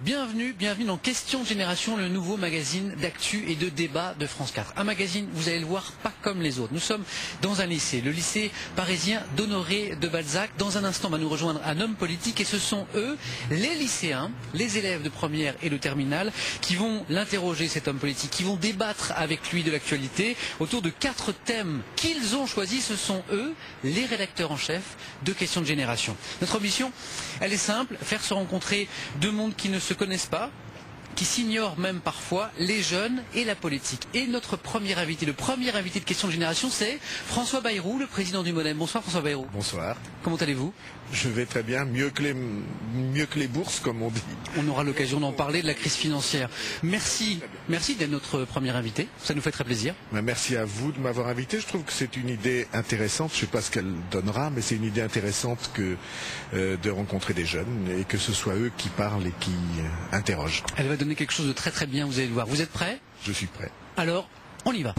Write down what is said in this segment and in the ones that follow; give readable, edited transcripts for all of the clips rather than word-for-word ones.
Bienvenue dans Question de Génération, le nouveau magazine d'actu et de débat de France 4. Un magazine, vous allez le voir, pas comme les autres. Nous sommes dans un lycée, le lycée parisien d'Honoré de Balzac. Dans un instant, va nous rejoindre un homme politique et ce sont eux, les lycéens, les élèves de première et de terminale, qui vont l'interroger, cet homme politique, qui vont débattre avec lui de l'actualité autour de 4 thèmes qu'ils ont choisis. Ce sont eux, les rédacteurs en chef de Question de Génération. Notre mission, elle est simple, faire se rencontrer deux mondes qui ne se connaissent pas, qui s'ignorent même parfois, les jeunes et la politique. Et notre premier invité, le premier invité de Question de Génération, c'est François Bayrou, le président du MoDem. Bonsoir François Bayrou. Bonsoir. Comment allez-vous? Je vais très bien, mieux que les bourses, comme on dit. On aura l'occasion d'en parler, de la crise financière. Merci d'être notre premier invité, ça nous fait très plaisir. Merci à vous de m'avoir invité. Je trouve que c'est une idée intéressante, je ne sais pas ce qu'elle donnera, mais c'est une idée intéressante de rencontrer des jeunes et que ce soit eux qui parlent et qui interrogent. Elle va donner quelque chose de très très bien, vous allez le voir. Vous êtes prêts? Je suis prêt. Alors, on y va.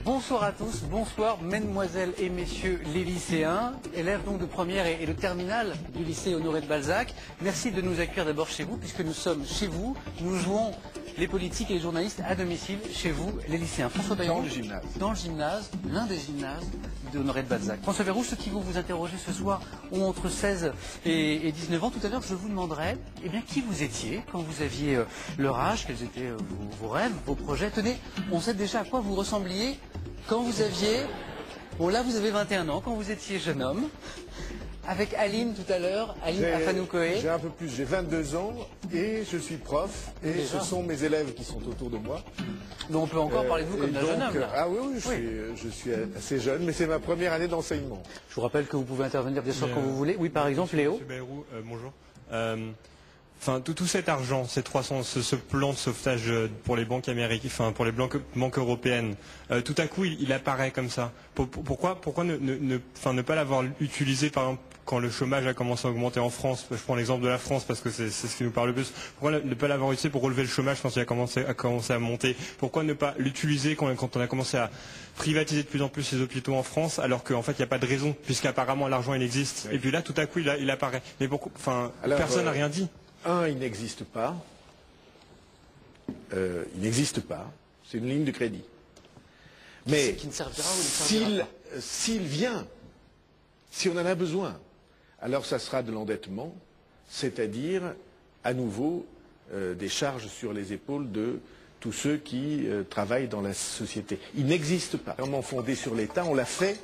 Bonsoir à tous, bonsoir mesdemoiselles et messieurs les lycéens, élèves donc de première et de terminale du lycée Honoré de Balzac. Merci de nous accueillir d'abord chez vous, puisque nous sommes chez vous. Nous jouons les politiques et les journalistes à domicile chez vous, les lycéens. François Bayrou. Dans le gymnase. Dans le gymnase, l'un des gymnases d'Honoré de Balzac. François Bayrou, ceux qui vont vous interroger ce soir ont entre 16 et 19 ans. Tout à l'heure, je vous demanderai qui vous étiez quand vous aviez leur âge, quels étaient vos rêves, vos projets. Tenez, on sait déjà à quoi vous ressembliez quand vous aviez, bon là vous avez 21 ans, quand vous étiez jeune homme, avec Aline tout à l'heure, Aline Afanoukoé. J'ai un peu plus, j'ai 22 ans et je suis prof et déjà, ce sont mes élèves qui sont autour de moi. Donc on peut encore parler de vous comme d'un jeune homme là. Ah oui, je suis assez jeune, mais c'est ma première année d'enseignement. Je vous rappelle que vous pouvez intervenir bien sûr quand vous voulez. Oui, par exemple, Léo. Monsieur Bayrou, bonjour. Enfin, tout cet argent, ces 300, ce plan de sauvetage pour les banques américaines, enfin pour les banques européennes, tout à coup il apparaît comme ça. Pourquoi ne pas l'avoir utilisé par exemple quand le chômage a commencé à augmenter en France? Je prends l'exemple de la France parce que c'est ce qui nous parle le plus. Pourquoi ne pas l'avoir utilisé pour relever le chômage quand il a commencé à monter? Pourquoi ne pas l'utiliser quand on a commencé à privatiser de plus en plus les hôpitaux en France, alors qu'en fait il n'y a pas de raison, puisqu'apparemment l'argent il existe. Oui. Et puis là tout à coup il apparaît. Mais pourquoi? Enfin, personne n'a rien dit. Il n'existe pas. Il n'existe pas. C'est une ligne de crédit. Mais s'il vient, si on en a besoin, alors ça sera de l'endettement, c'est-à-dire à nouveau des charges sur les épaules de tous ceux qui travaillent dans la société. Il n'existe pas. Vraiment fondé sur l'État, on l'a fait.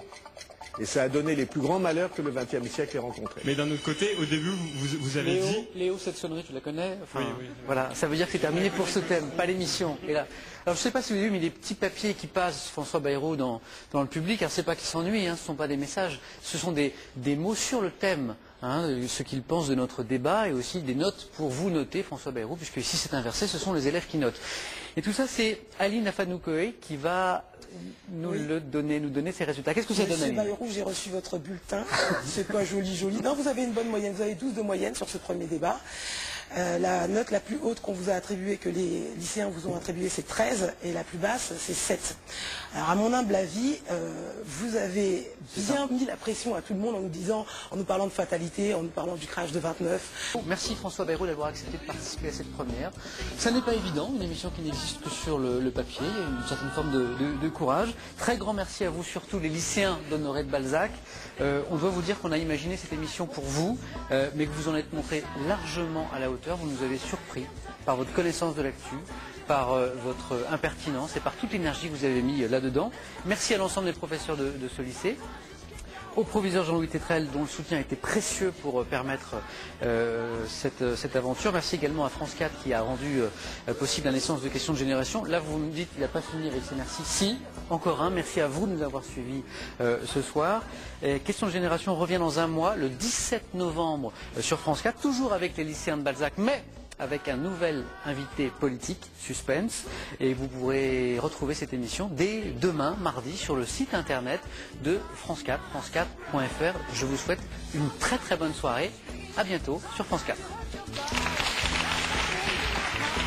Et ça a donné les plus grands malheurs que le XXe siècle ait rencontrés. Mais d'un autre côté, au début, vous avez dit... Léo, cette sonnerie, tu la connais? Enfin, oui. Voilà, ça veut dire que c'est terminé pour ce thème, pas l'émission. Et là, alors je ne sais pas si vous avez vu, mais les petits papiers qui passent, François Bayrou, dans le public, alors c'est pas qu'ils s'ennuient, ce ne sont pas des messages, ce sont des mots sur le thème, ce qu'ils pensent de notre débat, et aussi des notes pour vous noter, François Bayrou, puisque ici c'est inversé, ce sont les élèves qui notent. Et tout ça, c'est Aline Afanoukoé qui va nous donner ses résultats. Qu'est-ce que ça donne, Aline? Monsieur Bayrou, j'ai reçu votre bulletin. C'est pas joli. Non, vous avez une bonne moyenne. Vous avez 12 de moyenne sur ce premier débat. La note la plus haute qu'on vous a attribuée, que les lycéens vous ont attribuée, c'est 13, et la plus basse, c'est 7. Alors, à mon humble avis, vous avez bien mis la pression à tout le monde en nous parlant de fatalité, en nous parlant du crash de 29. Merci François Bayrou d'avoir accepté de participer à cette première. Ça n'est pas évident, une émission qui n'existe que sur le papier, il y a une certaine forme de courage. Très grand merci à vous, surtout les lycéens d'Honoré de Balzac. On doit vous dire qu'on a imaginé cette émission pour vous, mais que vous en êtes montré largement à la hauteur. Vous nous avez surpris par votre connaissance de l'actu, par votre impertinence et par toute l'énergie que vous avez mis là-dedans. Merci à l'ensemble des professeurs de ce lycée. au proviseur Jean-Louis Tétrel, dont le soutien a été précieux pour permettre cette aventure. Merci également à France 4 qui a rendu possible la naissance de Questions de Génération. Là, vous nous dites qu'il n'a pas fini avec ces merci. Si, encore un. Merci à vous de nous avoir suivis ce soir. Questions de Génération revient dans un mois, le 17 novembre sur France 4, toujours avec les lycéens de Balzac, mais avec un nouvel invité politique, suspense, et vous pourrez retrouver cette émission dès demain, mardi, sur le site internet de France 4, france4.fr. Je vous souhaite une très très bonne soirée. À bientôt sur France 4.